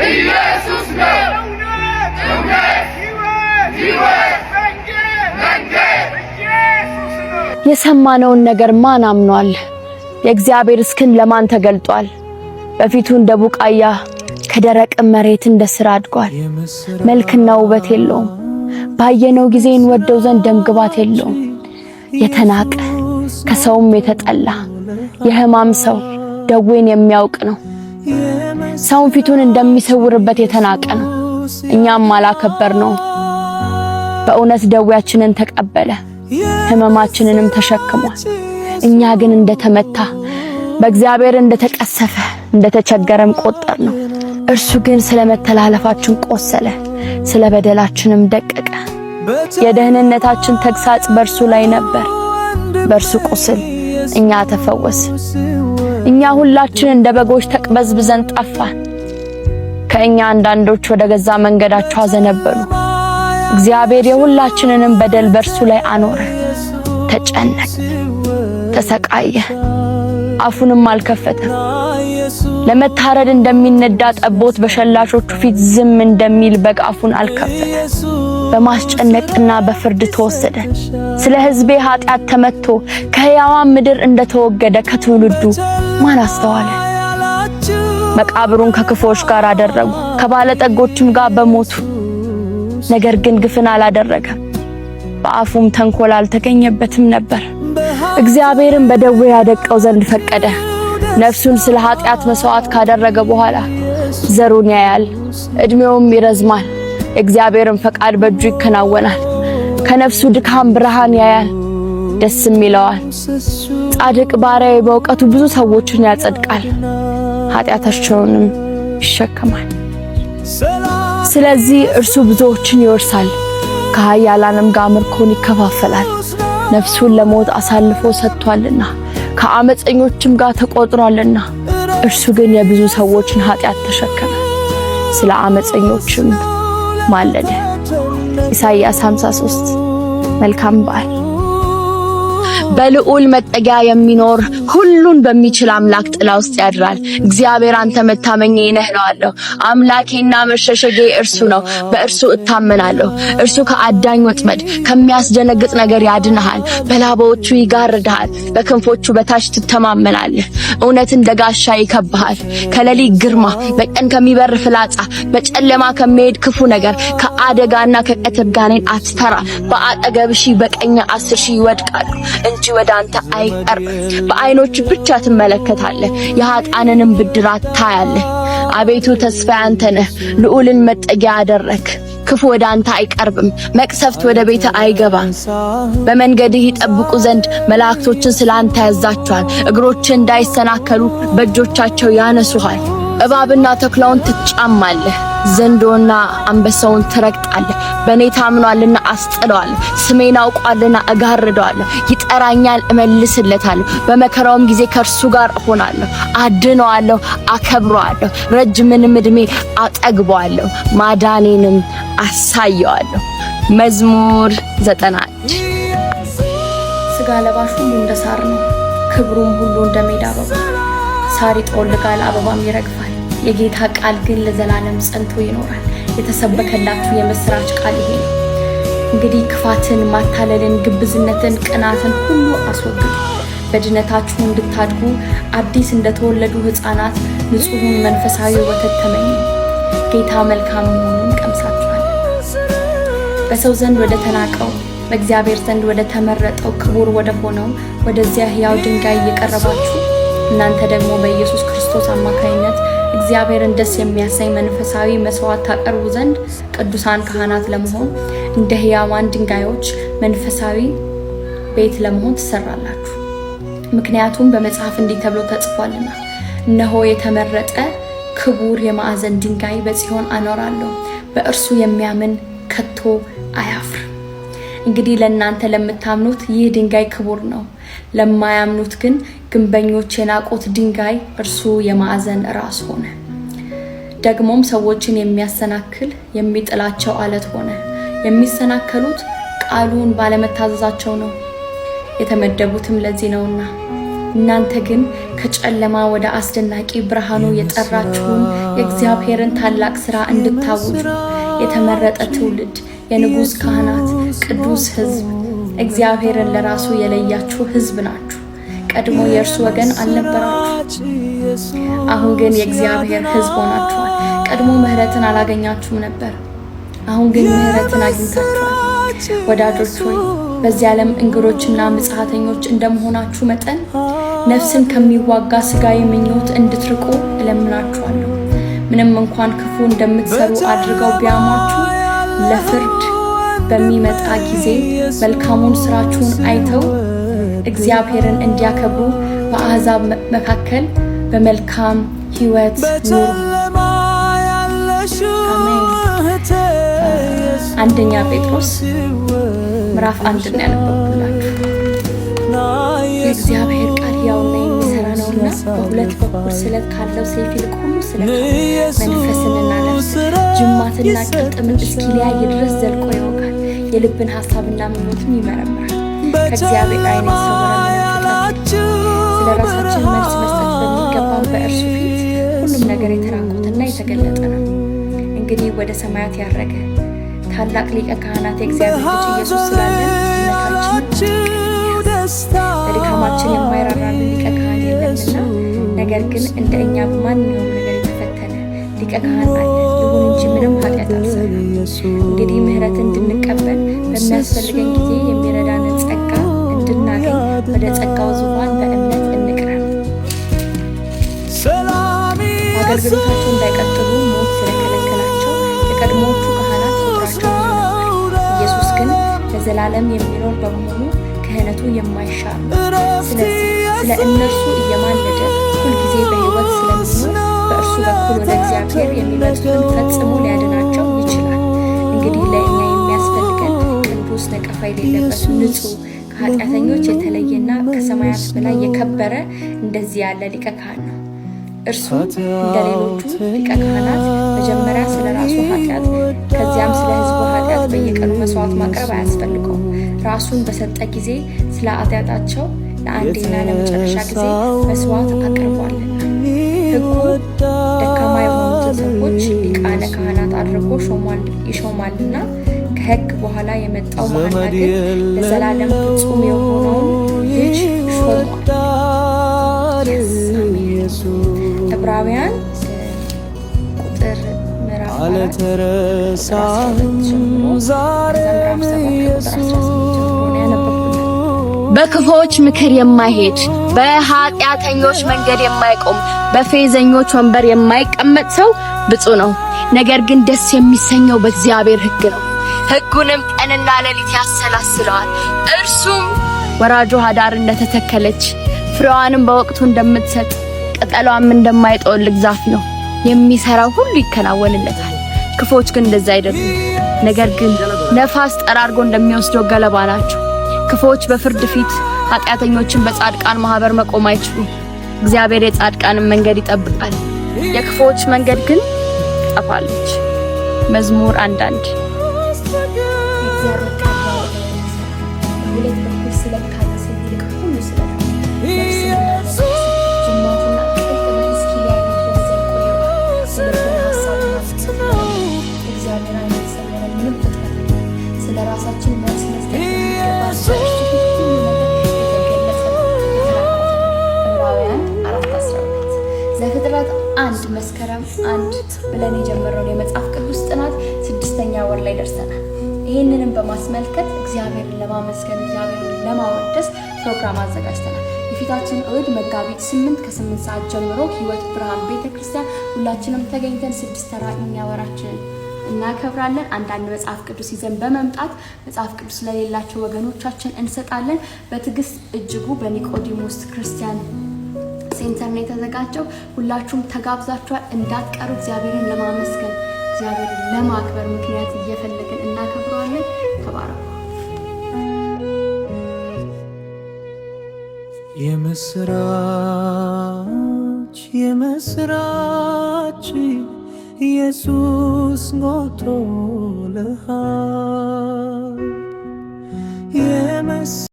ኢየሱስ ነው እውነት ሕይወት መንገድ ኢየሱስ ነው። የሰማነውን ነገር ማን አምኗል? የእግዚአብሔር እስክን ለማን ተገልጧል? በፊቱ እንደ ቡቃያ ከደረቅ መሬት እንደ ስር አድጓል። መልክና ውበት የለውም፣ ባየነው ጊዜ እንወደው ዘንድ ደምግባት የለውም። የተናቀ ከሰውም የተጠላ የሕማም ሰው ደዌን የሚያውቅ ነው። ሰውን ፊቱን እንደሚሰውርበት የተናቀ ነው፣ እኛም አላከበርነው። በእውነት ደዌያችንን ተቀበለ፣ ሕመማችንንም ተሸክሟል። እኛ ግን እንደተመታ በእግዚአብሔር እንደተቀሰፈ እንደተቸገረም ቆጠርነው። እርሱ ግን ስለ መተላለፋችን ቆሰለ፣ ስለ በደላችንም ደቀቀ። የደህንነታችን ተግሳጽ በእርሱ ላይ ነበር፣ በእርሱ ቁስል እኛ ተፈወስን። እኛ ሁላችን እንደ በጎች ተቅበዝብዘን ጠፋን፣ ከእኛ አንዳንዶች ወደ ገዛ መንገዳቸው አዘነበሉ። እግዚአብሔር የሁላችንንም በደል በእርሱ ላይ አኖረ። ተጨነቀ፣ ተሰቃየ፣ አፉንም አልከፈተም። ለመታረድ እንደሚነዳ ጠቦት በሸላቾቹ ፊት ዝም እንደሚል በግ አፉን አልከፈተም። በማስጨነቅና በፍርድ ተወሰደ። ስለ ሕዝቤ ኃጢአት ተመትቶ ከሕያዋን ምድር እንደተወገደ ከትውልዱ ማን አስተዋለ? መቃብሩን ከክፉዎች ጋር አደረጉ፣ ከባለጠጎችም ጋር በሞቱ። ነገር ግን ግፍን አላደረገም፣ በአፉም ተንኮል አልተገኘበትም ነበር። እግዚአብሔርም በደዌ ያደቀው ዘንድ ፈቀደ። ነፍሱን ስለ ኃጢአት መስዋዕት ካደረገ በኋላ ዘሩን ያያል፣ ዕድሜውም ይረዝማል። የእግዚአብሔርን ፈቃድ በእጁ ይከናወናል። ከነፍሱ ድካም ብርሃን ያያል፣ ደስም ይለዋል። ጻድቅ ባሪያዬ በእውቀቱ ብዙ ሰዎችን ያጸድቃል፣ ኃጢአታቸውንም ይሸከማል። ስለዚህ እርሱ ብዙዎችን ይወርሳል፣ ከኃያላንም ጋር ምርኮን ይከፋፈላል። ነፍሱን ለሞት አሳልፎ ሰጥቷልና ከአመፀኞችም ጋር ተቆጥሯልና። እርሱ ግን የብዙ ሰዎችን ኃጢአት ተሸከመ፣ ስለ አመፀኞችም ማለደ። ኢሳይያስ 53 መልካም በዓል። በልዑል መጠጊያ የሚኖር ሁሉን በሚችል አምላክ ጥላ ውስጥ ያድራል። እግዚአብሔር አንተ መታመኛዬ ነህ እለዋለሁ። አምላኬና መሸሸጊያዬ እርሱ ነው፣ በእርሱ እታመናለሁ። እርሱ ከአዳኝ ወጥመድ ከሚያስደነግጥ ነገር ያድንሃል። በላባዎቹ ይጋርድሃል፣ በክንፎቹ በታች ትተማመናለህ። እውነት እንደ ጋሻ ይከብሃል። ከሌሊት ግርማ፣ በቀን ከሚበር ፍላጻ፣ በጨለማ ከሚሄድ ክፉ ነገር፣ ከአደጋና ከቀትር ጋኔን አትፈራ። በአጠገብህ ሺህ በቀኝ 10 ሺህ ይወድቃሉ እንጂ ወደ አንተ አይቀርብም። በዓይኖች ብቻ ትመለከታለህ፣ የኃጥአንንም ብድራት ታያለህ። አቤቱ ተስፋዬ አንተ ነህ፣ ልዑልን መጠጊያ አደረግህ። ክፉ ወደ አንተ አይቀርብም፣ መቅሰፍት ወደ ቤት አይገባም። በመንገድህ ይጠብቁ ዘንድ መላእክቶችን ስላንተ ያዛቸዋል። እግሮችን እንዳይሰናከሉ በእጆቻቸው ያነሱሃል። እባብና ተኩላውን ትጫማለህ፣ ዘንዶና አንበሳውን ትረግጣለህ። በእኔ ታምኗልና አስጥለዋለሁ፣ ስሜን አውቋልና እጋርደዋለሁ። ይጠራኛል እመልስለታለሁ፣ በመከራውም ጊዜ ከእርሱ ጋር እሆናለሁ። አድነዋለሁ፣ አከብረዋለሁ፣ ረጅምንም ዕድሜ አጠግበዋለሁ፣ ማዳኔንም አሳየዋለሁ። መዝሙር 91 ሥጋ ለባሽ ሁሉ እንደ ሳር ነው፣ ክብሩም ሁሉ እንደ ሜዳ አበባ። ሳር ይጠወልጋል፣ አበባም ይረግፋል፣ የጌታ ቃል ግን ለዘላለም ጸንቶ ይኖራል። የተሰበከላችሁ የምስራች ቃል ይሄ ነው። እንግዲህ ክፋትን፣ ማታለልን፣ ግብዝነትን፣ ቅናትን ሁሉ አስወግዱ። በድነታችሁ እንድታድጉ አዲስ እንደተወለዱ ሕፃናት ንጹሑን መንፈሳዊ ወተት ተመኙ። ጌታ መልካም መሆኑን ቀምሳችኋል። በሰው ዘንድ ወደ ተናቀው በእግዚአብሔር ዘንድ ወደ ተመረጠው ክቡር ወደ ሆነው ወደዚያ ሕያው ድንጋይ እየቀረባችሁ እናንተ ደግሞ በኢየሱስ ክርስቶስ አማካይነት እግዚአብሔርን ደስ የሚያሰኝ መንፈሳዊ መስዋዕት ታቀርቡ ዘንድ ቅዱሳን ካህናት ለመሆን እንደ ሕያዋን ድንጋዮች መንፈሳዊ ቤት ለመሆን ትሰራላችሁ። ምክንያቱም በመጽሐፍ እንዲህ ተብሎ ተጽፏልና፣ እነሆ የተመረጠ ክቡር የማዕዘን ድንጋይ በጽዮን አኖራለሁ፣ በእርሱ የሚያምን ከቶ አያፍር። እንግዲህ ለእናንተ ለምታምኑት ይህ ድንጋይ ክቡር ነው። ለማያምኑት ግን ግንበኞች የናቁት ድንጋይ እርሱ የማዕዘን ራስ ሆነ። ደግሞም ሰዎችን የሚያሰናክል የሚጥላቸው አለት ሆነ። የሚሰናከሉት ቃሉን ባለመታዘዛቸው ነው፣ የተመደቡትም ለዚህ ነውና። እናንተ ግን ከጨለማ ወደ አስደናቂ ብርሃኑ የጠራችሁን የእግዚአብሔርን ታላቅ ሥራ እንድታውጁ የተመረጠ ትውልድ፣ የንጉሥ ካህናት፣ ቅዱስ ሕዝብ፣ እግዚአብሔርን ለራሱ የለያችሁ ሕዝብ ናችሁ። ቀድሞ የእርሱ ወገን አልነበራችሁ፣ አሁን ግን የእግዚአብሔር ሕዝብ ሆናችኋል። ቀድሞ ምሕረትን አላገኛችሁም ነበር፣ አሁን ግን ምሕረትን አግኝታችኋል። ወዳጆች ሆይ በዚህ ዓለም እንግዶችና ምጽሐተኞች እንደመሆናችሁ መጠን ነፍስን ከሚዋጋ ሥጋዊ ምኞት እንድትርቁ እለምናችኋለሁ። ምንም እንኳን ክፉ እንደምትሰሩ አድርገው ቢያሟችሁ ለፍርድ በሚመጣ ጊዜ መልካሙን ሥራችሁን አይተው እግዚአብሔርን እንዲያከብሩ በአሕዛብ መካከል በመልካም ሕይወት ኑሩ። አሜን። አንደኛ ጴጥሮስ ምዕራፍ 1 ነው ያነበብኩላችሁ። የእግዚአብሔር ቃል ሕያውና የሚሠራ ነውና በሁለት በኩል ስለት ካለው ሰይፍ ይልቅ ሁሉ ስለታም መንፈስንና ነፍስን ጅማትና ቅልጥምን እስኪለያይ ድረስ ዘልቆ ይወጋል፣ የልብን ሐሳብና ምኞትም ይመረምራል። ከእግዚአብሔር ዓይን የተሰወረ ስለ ራሳችን መልስ መስጠት በሚገባን በእርሱ ፊት ሁሉም ነገር የተራቆተና የተገለጠ ነው። እንግዲህ ወደ ሰማያት ያረገ ታላቅ ሊቀ ካህናት የእግዚአብሔር ልጅ ኢየሱስ ስላለን እምነታችን በድካማችን የማይራራልን ሊቀ ካህን የለምና፣ ነገር ግን እንደ እኛ በማንኛውም ነገር የተፈተነ ሊቀ ካህን አለ። ይሁን እንጂ ምንም ኃጢአት አልሰራም። እንግዲህ ምሕረትን እንድንቀበል በሚያስፈልገን ጊዜ የሚረዳንን ጸጋ እንድናገኝ ወደ ጸጋው ዙፋን በእምነት እንቅረብ። አገልግሎታቸው እንዳይቀጥሉ ሞት ስለከለከላቸው የቀድሞዎቹ ካህናት ቁጥራቸው ነበር። ኢየሱስ ግን ለዘላለም የሚኖር በመሆኑ ክህነቱ የማይሻር ነው። ስለዚህ ስለ እነርሱ እየማለደ ሁልጊዜ በሕይወት ስለሚኖር በእርሱ በኩል ወደ እግዚአብሔር የሚመጡትን ፈጽሞ ሊያድናቸው ይችላል። እንግዲህ ለእኛ የሚያስፈልገን ቅዱስ፣ ነቀፋ የሌለበት፣ ንጹሕ፣ ከኃጢአተኞች የተለየና ከሰማያት በላይ የከበረ እንደዚህ ያለ ሊቀ ካህን ነው። እርሱ እንደ ሌሎቹ ሊቀ ካህናት መጀመሪያ ስለ ራሱ ኃጢአት ከዚያም ስለ ሕዝቡ ኃጢአት በየቀኑ መስዋዕት ማቅረብ አያስፈልገውም። ራሱን በሰጠ ጊዜ ስለ ኃጢአታቸው ለአንዴና ለመጨረሻ ጊዜ መስዋዕት አቅርቧልና። ሕጉ ደካማ የሆኑትን ሰዎች ሊቃነ ካህናት አድርጎ ይሾማልና ከሕግ በኋላ የመጣው መሐላ ግን ለዘላለም ፍጹም የሆነውን ልጅ ሾሟል። ዕብራውያን ቁጥር ምዕራፍ 4 በክፉዎች ምክር የማይሄድ በኃጢአተኞች መንገድ የማይቆም በፌዘኞች ወንበር የማይቀመጥ ሰው ብፁዕ ነው። ነገር ግን ደስ የሚሰኘው በእግዚአብሔር ሕግ ነው፣ ሕጉንም ቀንና ሌሊት ያሰላስለዋል። እርሱም ወራጅ ውኃ ዳር እንደተተከለች ፍሬዋንም በወቅቱ እንደምትሰጥ ቅጠሏም እንደማይጠወልግ ዛፍ ነው። የሚሰራው ሁሉ ይከናወንለታል። ክፉዎች ግን እንደዛ አይደሉም፣ ነገር ግን ነፋስ ጠራርጎ እንደሚወስደው ገለባ ናቸው። ክፉዎች በፍርድ ፊት፣ ኃጢአተኞችን በጻድቃን ማህበር መቆም አይችሉም። እግዚአብሔር የጻድቃንን መንገድ ይጠብቃል፣ የክፉዎች መንገድ ግን ትጠፋለች። መዝሙር 1:1 ዘፍጥረት 1 መስከረም 1 ብለን የጀመረውን የመጽሐፍ ቅዱስ ጥናት 6ኛ ወር ላይ ደርሰናል። ይህንንም በማስመልከት እግዚአብሔርን ለማመስገን እግዚአብሔርን ለማወደስ ፕሮግራም አዘጋጅተናል። የፊታችን እሁድ መጋቢት 8 ከ8 ሰዓት ጀምሮ ሕይወት ብርሃን ቤተክርስቲያን ሁላችንም ተገኝተን 6ኛ ወራችንን እናከብራለን። አንዳንድ መጽሐፍ ቅዱስ ይዘን በመምጣት መጽሐፍ ቅዱስ ለሌላቸው ወገኖቻችን እንሰጣለን። በትዕግስት እጅጉ በኒቆዲሞስ ክርስቲያን ሴንተር ነው የተዘጋጀው። ሁላችሁም ተጋብዛችኋል። እንዳትቀሩ። እግዚአብሔርን ለማመስገን እግዚአብሔርን ለማክበር ምክንያት እየፈለግን እናከብረዋለን። ተባረኩ። የምስራች የምስራች ኢየሱስ ሞቶልሃል።